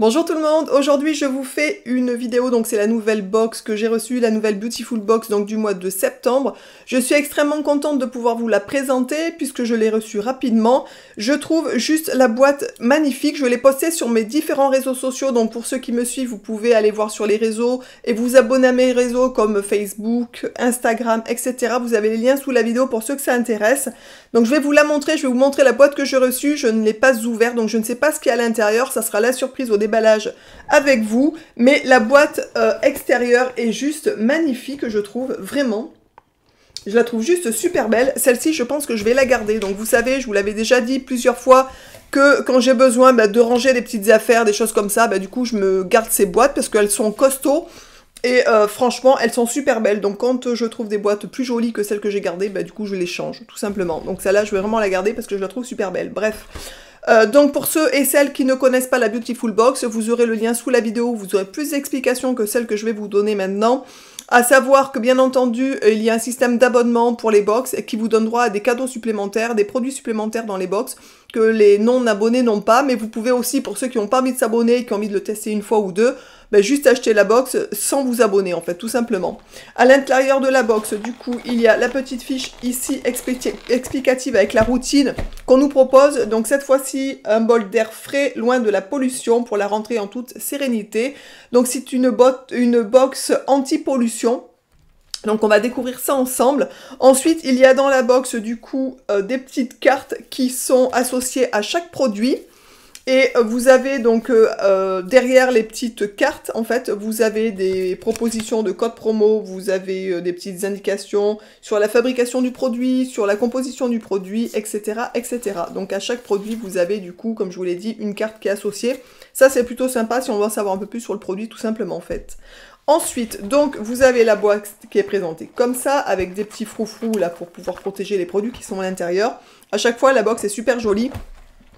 Bonjour tout le monde, aujourd'hui je vous fais une vidéo, donc c'est la nouvelle box que j'ai reçue, la nouvelle Beautiful Box donc du mois de septembre. Je suis extrêmement contente de pouvoir vous la présenter puisque je l'ai reçue rapidement. Je trouve juste la boîte magnifique, je l'ai postée sur mes différents réseaux sociaux, donc pour ceux qui me suivent vous pouvez aller voir sur les réseaux et vous abonner à mes réseaux comme Facebook, Instagram, etc. Vous avez les liens sous la vidéo pour ceux que ça intéresse. Donc je vais vous la montrer, je vais vous montrer la boîte que j'ai reçue, je ne l'ai pas ouverte donc je ne sais pas ce qu'il y a à l'intérieur, ça sera la surprise au déballage avec vous, mais la boîte extérieure est juste magnifique, je trouve, vraiment. Je la trouve juste super belle. Celle-ci, je pense que je vais la garder. Donc vous savez, je vous l'avais déjà dit plusieurs fois, que quand j'ai besoin de ranger des petites affaires, des choses comme ça, du coup je me garde ces boîtes parce qu'elles sont costauds. Et franchement, elles sont super belles. Donc quand je trouve des boîtes plus jolies que celles que j'ai gardées, du coup je les change, tout simplement. Donc celle-là, je vais vraiment la garder parce que je la trouve super belle. Bref. Donc pour ceux et celles qui ne connaissent pas la Beautiful Box, vous aurez le lien sous la vidéo, vous aurez plus d'explications que celles que je vais vous donner maintenant. À savoir que bien entendu, il y a un système d'abonnement pour les box qui vous donne droit à des cadeaux supplémentaires, des produits supplémentaires dans les box que les non-abonnés n'ont pas, mais vous pouvez aussi, pour ceux qui n'ont pas envie de s'abonner, qui ont envie de le tester une fois ou deux, juste acheter la box sans vous abonner en fait, tout simplement. À l'intérieur de la box, du coup, il y a la petite fiche ici explicative avec la routine qu'on nous propose. Donc cette fois-ci, un bol d'air frais, loin de la pollution pour la rentrée en toute sérénité. Donc c'est une box anti-pollution. Donc on va découvrir ça ensemble. Ensuite, il y a dans la box du coup des petites cartes qui sont associées à chaque produit. Et vous avez donc derrière les petites cartes, en fait, vous avez des propositions de codes promo, vous avez des petites indications sur la fabrication du produit, sur la composition du produit, etc., etc. Donc à chaque produit, vous avez du coup, comme je vous l'ai dit, une carte qui est associée. Ça, c'est plutôt sympa si on veut en savoir un peu plus sur le produit, tout simplement, en fait. Ensuite, donc, vous avez la boîte qui est présentée comme ça, avec des petits froufrous là pour pouvoir protéger les produits qui sont à l'intérieur. À chaque fois, la box est super jolie.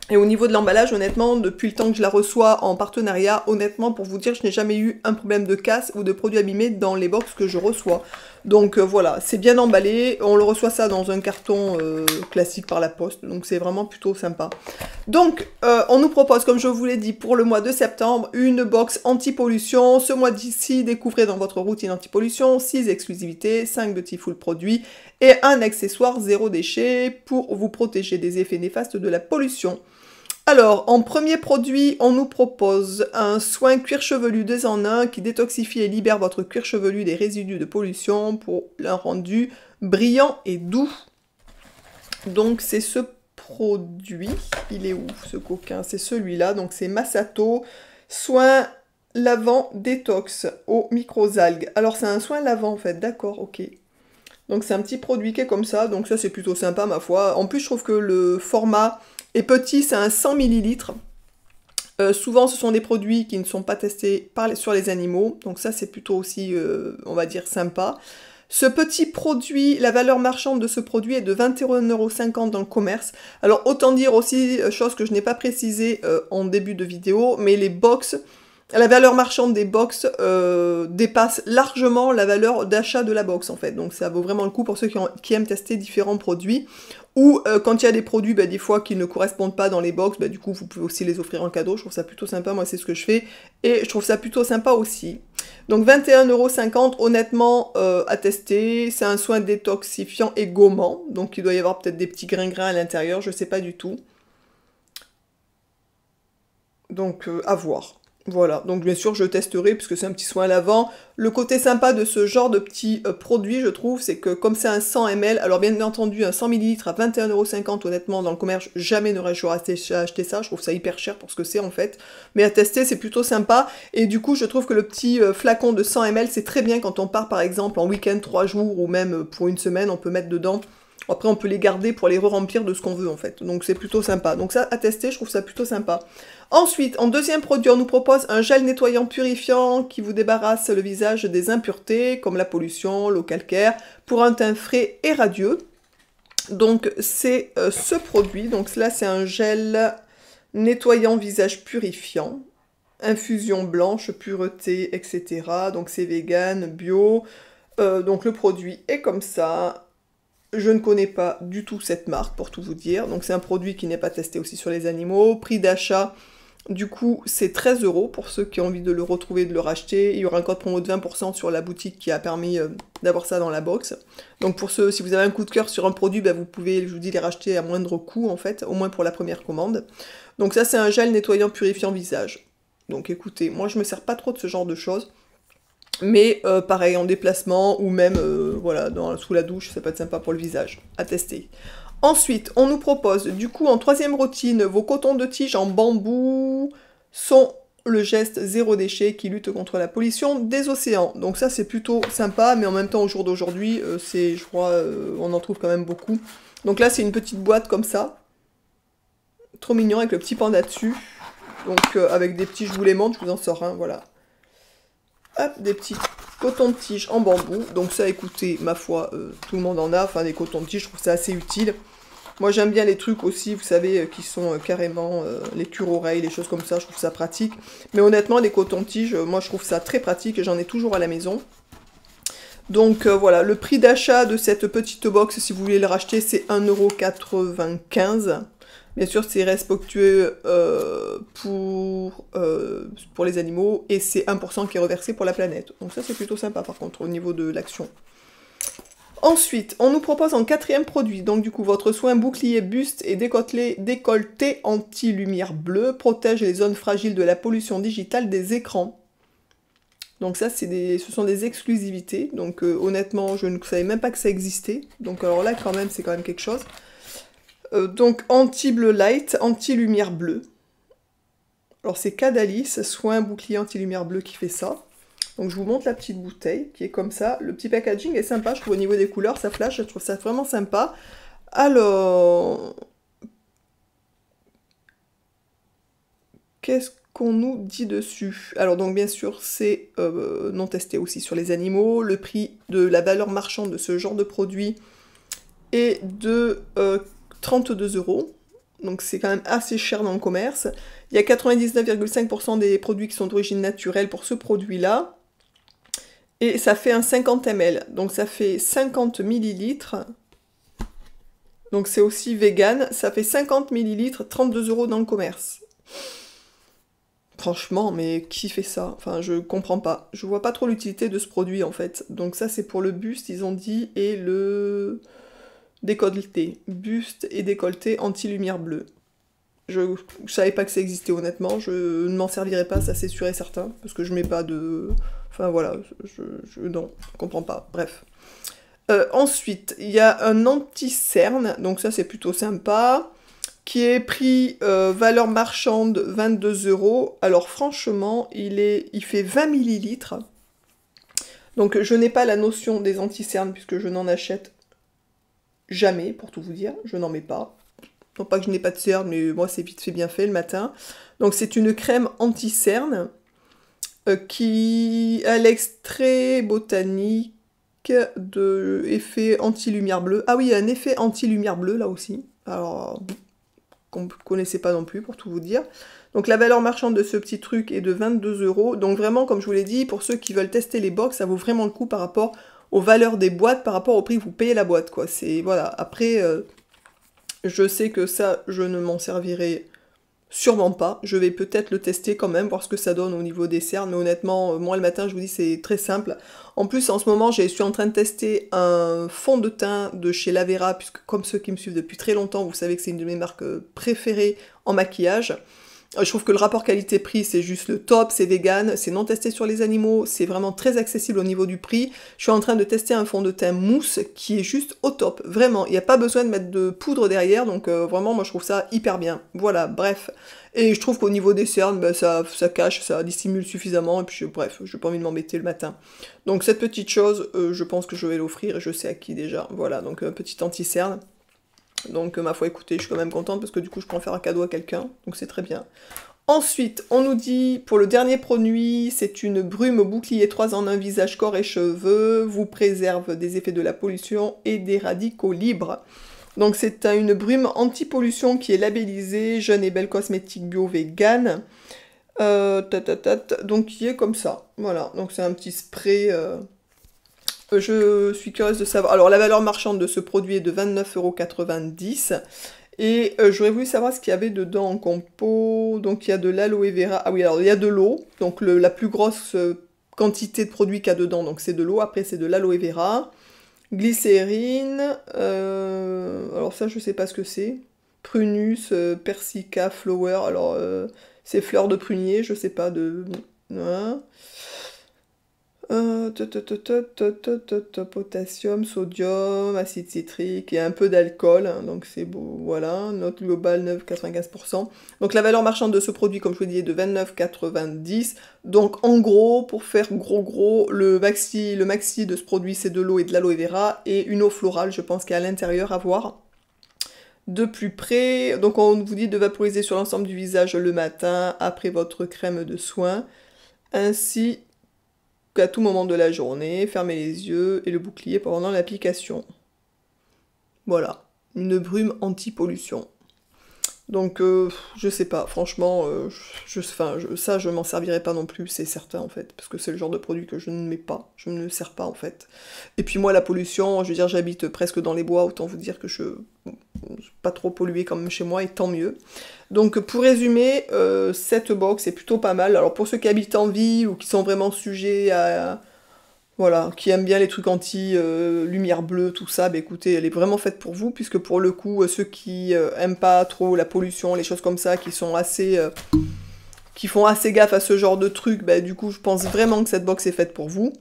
Et au niveau de l'emballage, honnêtement, depuis le temps que je la reçois en partenariat, honnêtement, pour vous dire, je n'ai jamais eu un problème de casse ou de produits abîmés dans les box que je reçois. Donc voilà, c'est bien emballé, on le reçoit ça dans un carton classique par la poste, donc c'est vraiment plutôt sympa. Donc, on nous propose, comme je vous l'ai dit, pour le mois de septembre, une box anti-pollution. Ce mois-ci, découvrez dans votre routine anti-pollution 6 exclusivités, 5 Beautiful produits et un accessoire zéro déchet pour vous protéger des effets néfastes de la pollution. Alors, en premier produit, on nous propose un soin cuir chevelu 2 en 1 qui détoxifie et libère votre cuir chevelu des résidus de pollution pour un rendu brillant et doux. Donc, c'est ce produit. Il est où, ce coquin? C'est celui-là. Donc, c'est Massato soin lavant détox aux microalgues. Alors, c'est un soin lavant, en fait. D'accord, ok. Donc, c'est un petit produit qui est comme ça. Donc, ça, c'est plutôt sympa, ma foi. En plus, je trouve que le format... et petit, c'est un 100 ml. Souvent, ce sont des produits qui ne sont pas testés sur les animaux. Donc ça, c'est plutôt aussi, on va dire, sympa. Ce petit produit, la valeur marchande de ce produit est de 21,50 € dans le commerce. Alors, autant dire aussi, chose que je n'ai pas précisée en début de vidéo, mais les box... la valeur marchande des box dépasse largement la valeur d'achat de la box en fait. Donc ça vaut vraiment le coup pour ceux qui aiment tester différents produits. Ou quand il y a des produits des fois qui ne correspondent pas dans les box, du coup vous pouvez aussi les offrir en cadeau. Je trouve ça plutôt sympa, moi c'est ce que je fais. Et je trouve ça plutôt sympa aussi. Donc 21,50 € honnêtement à tester. C'est un soin détoxifiant et gommant. Donc il doit y avoir peut-être des petits grains à l'intérieur, je sais pas du tout. Donc à voir. Voilà, donc bien sûr je testerai puisque c'est un petit soin lavant. Le côté sympa de ce genre de petits produits, je trouve, c'est que comme c'est un 100 ml, alors bien entendu un 100 ml à 21,50 € honnêtement dans le commerce, jamais n'aurais-je acheté ça, je trouve ça hyper cher pour ce que c'est en fait. Mais à tester c'est plutôt sympa et du coup je trouve que le petit flacon de 100 ml c'est très bien quand on part par exemple en week-end 3 jours ou même pour une semaine, on peut mettre dedans. Après, on peut les garder pour les re-remplir de ce qu'on veut, en fait. Donc, c'est plutôt sympa. Donc, ça, à tester, je trouve ça plutôt sympa. Ensuite, en deuxième produit, on nous propose un gel nettoyant purifiant qui vous débarrasse le visage des impuretés, comme la pollution, l'eau calcaire, pour un teint frais et radieux. Donc, c'est ce produit. Donc, là, c'est un gel nettoyant visage purifiant. Infusion blanche, pureté, etc. Donc, c'est vegan, bio. Donc, le produit est comme ça. Je ne connais pas du tout cette marque, pour tout vous dire. Donc c'est un produit qui n'est pas testé aussi sur les animaux. Prix d'achat Du coup, c'est 13 € pour ceux qui ont envie de le retrouver, de le racheter. Il y aura un code promo de 20% sur la boutique qui a permis d'avoir ça dans la box. Donc pour ceux, si vous avez un coup de cœur sur un produit, ben vous pouvez, je vous dis, les racheter à moindre coût en fait, au moins pour la première commande. Donc ça, c'est un gel nettoyant purifiant visage. Donc écoutez, moi je me sers pas trop de ce genre de choses. Mais pareil, en déplacement ou même voilà, sous la douche, ça peut être sympa pour le visage. À tester. Ensuite, on nous propose, du coup, en troisième routine, vos cotons de tige en bambou sont le geste zéro déchet qui lutte contre la pollution des océans. Donc ça, c'est plutôt sympa, mais en même temps, au jour d'aujourd'hui, je crois, on en trouve quand même beaucoup. Donc là, c'est une petite boîte comme ça. Trop mignon, avec le petit panda dessus. Donc avec des petits, je vous les montre, je vous en sors un, voilà. Hop, des petits cotons de tige en bambou. Donc ça, écoutez, ma foi, tout le monde en a. Enfin, des cotons de tige, je trouve ça assez utile. Moi, j'aime bien les trucs aussi, vous savez, qui sont carrément les cure-oreilles, les choses comme ça. Je trouve ça pratique. Mais honnêtement, les cotons de tige, moi, je trouve ça très pratique et j'en ai toujours à la maison. Donc voilà, le prix d'achat de cette petite box, si vous voulez le racheter, c'est 1,95 €. Bien sûr, c'est respectueux pour les animaux et c'est 1% qui est reversé pour la planète. Donc ça, c'est plutôt sympa par contre au niveau de l'action. Ensuite, on nous propose en quatrième produit, donc du coup, votre soin bouclier buste et décolleté anti-lumière bleue protège les zones fragiles de la pollution digitale des écrans. Donc ça, ce sont des exclusivités. Donc honnêtement, je ne savais même pas que ça existait. Donc alors là, quand même, c'est quand même quelque chose. Donc anti-bleu light, anti-lumière bleue. Alors c'est Cadalis, soin bouclier anti-lumière bleue qui fait ça. Donc je vous montre la petite bouteille qui est comme ça. Le petit packaging est sympa, je trouve au niveau des couleurs, ça flash, je trouve ça vraiment sympa. Alors, qu'est-ce qu'on nous dit dessus? Alors donc bien sûr c'est non testé aussi sur les animaux. Le prix de la valeur marchande de ce genre de produit est de 32 €. Donc c'est quand même assez cher dans le commerce. Il y a 99,5% des produits qui sont d'origine naturelle pour ce produit-là. Et ça fait un 50 ml. Donc ça fait 50 ml. Donc c'est aussi vegan. Ça fait 50 ml, 32 € dans le commerce. Franchement, mais qui fait ça? Enfin, je comprends pas. Je vois pas trop l'utilité de ce produit en fait. Donc ça c'est pour le buste, ils ont dit, et le décolleté. Buste et décolleté anti-lumière bleue. Je savais pas que ça existait honnêtement, je ne m'en servirai pas, ça c'est sûr et certain, parce que je mets pas de... Enfin voilà, non, je comprends pas, bref. Ensuite, il y a un anti-cerne, donc ça c'est plutôt sympa, qui est prix valeur marchande 22 €. Alors franchement, il fait 20 ml. Donc je n'ai pas la notion des anti-cernes, puisque je n'en achète jamais, pour tout vous dire, je n'en mets pas. Non pas que je n'ai pas de cerne, mais moi c'est vite fait bien fait le matin. Donc c'est une crème anti-cerne qui a l'extrait botanique de effet anti-lumière bleue. Ah oui, il y a un effet anti-lumière bleue là aussi. Alors, qu'on ne connaissait pas non plus pour tout vous dire. Donc la valeur marchande de ce petit truc est de 22 €. Donc vraiment, comme je vous l'ai dit, pour ceux qui veulent tester les box, ça vaut vraiment le coup par rapport aux valeurs des boîtes, par rapport au prix que vous payez la boîte, quoi. C'est, voilà, après... je sais que ça, je ne m'en servirai sûrement pas. Je vais peut-être le tester quand même, voir ce que ça donne au niveau des cernes. Mais honnêtement, moi le matin, je vous dis, c'est très simple. En plus, en ce moment, je suis en train de tester un fond de teint de chez Lavera, puisque comme ceux qui me suivent depuis très longtemps, vous savez que c'est une de mes marques préférées en maquillage. Je trouve que le rapport qualité-prix, c'est juste le top, c'est vegan, c'est non testé sur les animaux, c'est vraiment très accessible au niveau du prix. Je suis en train de tester un fond de teint mousse qui est juste au top, vraiment. Il n'y a pas besoin de mettre de poudre derrière, donc vraiment, moi je trouve ça hyper bien. Voilà, bref. Et je trouve qu'au niveau des cernes, ben, ça cache, ça dissimule suffisamment, et puis bref, je n'ai pas envie de m'embêter le matin. Donc cette petite chose, je pense que je vais l'offrir, et je sais à qui déjà. Voilà, donc un petit anti-cerne. Donc ma foi, écoutez, je suis quand même contente parce que du coup je peux en faire un cadeau à quelqu'un, donc c'est très bien. Ensuite, on nous dit, pour le dernier produit, c'est une brume bouclier 3 en 1 visage, corps et cheveux, vous préserve des effets de la pollution et des radicaux libres. Donc c'est une brume anti-pollution qui est labellisée Jeune et Belle Cosmétique Bio Vegan. Donc qui est comme ça, voilà, donc c'est un petit spray... Je suis curieuse de savoir. Alors, la valeur marchande de ce produit est de 29,90 €. Et j'aurais voulu savoir ce qu'il y avait dedans en compo. Donc il y a de l'aloe vera. Ah oui, alors il y a de l'eau. Donc la plus grosse quantité de produits qu'il y a dedans, donc c'est de l'eau. Après c'est de l'aloe vera. Glycérine. Alors ça je sais pas ce que c'est. Prunus, persica, flower. Alors c'est fleurs de prunier, je sais pas de... Hein. Potassium, sodium, acide citrique et un peu d'alcool, hein, donc c'est beau, voilà, note globale 9,95%. Donc la valeur marchande de ce produit, comme je vous dis, est de 29,90. Donc en gros, pour faire gros, le maxi de ce produit, c'est de l'eau et de l'aloe vera et une eau florale, je pense qu'il y a à l'intérieur à voir. De plus près, donc on vous dit de vaporiser sur l'ensemble du visage le matin, après votre crème de soin, ainsi à tout moment de la journée, fermez les yeux et le bouclier pendant l'application. Voilà, une brume anti-pollution. Donc, je sais pas, franchement, ça, je m'en servirai pas non plus, c'est certain, en fait, parce que c'est le genre de produit que je ne mets pas, je ne sers pas, en fait. Et puis moi, la pollution, je veux dire, j'habite presque dans les bois, autant vous dire que je suis pas trop polluée quand même chez moi, et tant mieux. Donc, pour résumer, cette box est plutôt pas mal. Alors, pour ceux qui habitent en ville, ou qui sont vraiment sujets à... Voilà, qui aiment bien les trucs anti-lumière bleue, tout ça, bah écoutez, elle est vraiment faite pour vous, puisque pour le coup, ceux qui aiment pas trop la pollution, les choses comme ça, qui sont assez... qui font assez gaffe à ce genre de trucs, bah du coup, je pense vraiment que cette box est faite pour vous,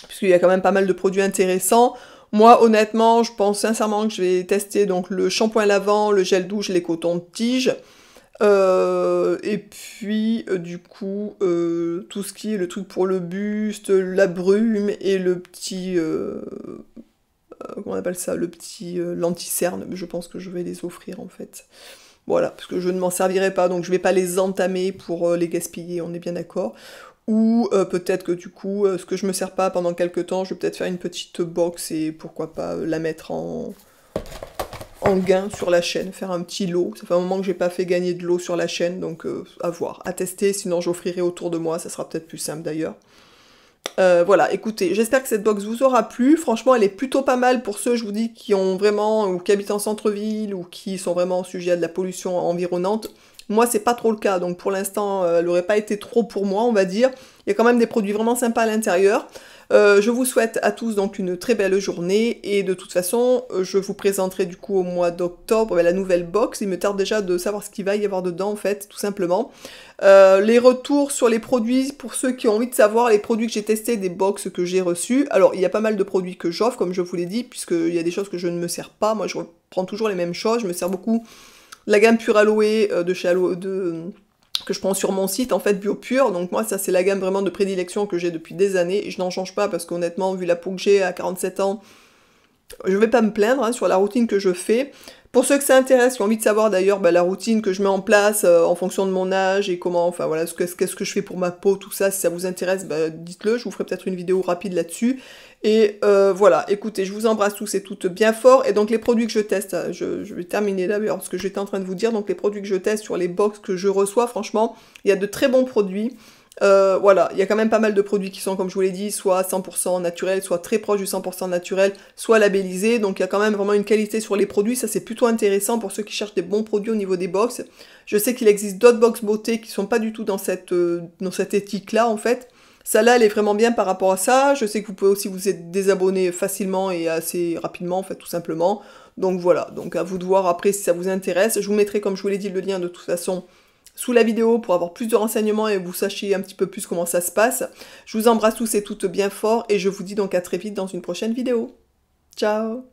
puisqu'il y a quand même pas mal de produits intéressants. Moi, honnêtement, je pense sincèrement que je vais tester donc le shampoing lavant, le gel douche, les cotons-tiges, et puis du coup tout ce qui est le truc pour le buste, la brume et le petit comment on appelle ça, le petit lenti-cerne, je pense que je vais les offrir en fait. Voilà, parce que je ne m'en servirai pas, donc je vais pas les entamer pour les gaspiller, on est bien d'accord. Ou peut-être que du coup, ce que je me sers pas pendant quelques temps, je vais peut-être faire une petite box et pourquoi pas la mettre en gain sur la chaîne, faire un petit lot. Ça fait un moment que j'ai pas fait gagner de l'eau sur la chaîne, donc à voir, à tester, sinon j'offrirai autour de moi, ça sera peut-être plus simple d'ailleurs. Voilà, écoutez, j'espère que cette box vous aura plu. Franchement, elle est plutôt pas mal pour ceux, je vous dis, qui ont vraiment, ou qui habitent en centre-ville, ou qui sont vraiment sujets à de la pollution environnante. Moi, c'est pas trop le cas, donc pour l'instant, elle n'aurait pas été trop pour moi, on va dire. Il y a quand même des produits vraiment sympas à l'intérieur. Je vous souhaite à tous donc une très belle journée, et de toute façon, je vous présenterai du coup au mois d'octobre la nouvelle box. Il me tarde déjà de savoir ce qu'il va y avoir dedans, en fait, tout simplement. Les retours sur les produits, pour ceux qui ont envie de savoir les produits que j'ai testés, des box que j'ai reçus. Alors, il y a pas mal de produits que j'offre, comme je vous l'ai dit, puisqu'il y a des choses que je ne me sers pas. Moi, je prends toujours les mêmes choses. Je me sers beaucoup la gamme Pure Aloe de chez Aloe, que je prends sur mon site, en fait, BioPure. Donc moi, ça, c'est la gamme vraiment de prédilection que j'ai depuis des années. Et je n'en change pas parce qu'honnêtement, vu la peau que j'ai à 47 ans, je vais pas me plaindre hein, sur la routine que je fais. Pour ceux que ça intéresse, qui ont envie de savoir d'ailleurs la routine que je mets en place en fonction de mon âge et comment, enfin voilà, qu'est-ce que je fais pour ma peau, tout ça, si ça vous intéresse, dites-le, je vous ferai peut-être une vidéo rapide là-dessus. Et voilà, écoutez, je vous embrasse tous et toutes bien fort. Et donc les produits que je teste, je vais terminer là, parce que j'étais en train de vous dire, donc les produits que je teste sur les box que je reçois, franchement, il y a de très bons produits. Voilà, il y a quand même pas mal de produits qui sont, comme je vous l'ai dit, soit 100% naturels, soit très proches du 100% naturel, soit labellisés, donc il y a quand même vraiment une qualité sur les produits, ça c'est plutôt intéressant pour ceux qui cherchent des bons produits au niveau des box. Je sais qu'il existe d'autres box beauté qui sont pas du tout dans cette éthique-là, en fait. Celle-là, elle est vraiment bien par rapport à ça. Je sais que vous pouvez aussi vous désabonner facilement et assez rapidement, en fait, tout simplement. Donc voilà, donc à vous de voir après si ça vous intéresse. Je vous mettrai, comme je vous l'ai dit, le lien de toute façon sous la vidéo pour avoir plus de renseignements et vous sachiez un petit peu plus comment ça se passe. Je vous embrasse tous et toutes bien fort et je vous dis donc à très vite dans une prochaine vidéo. Ciao!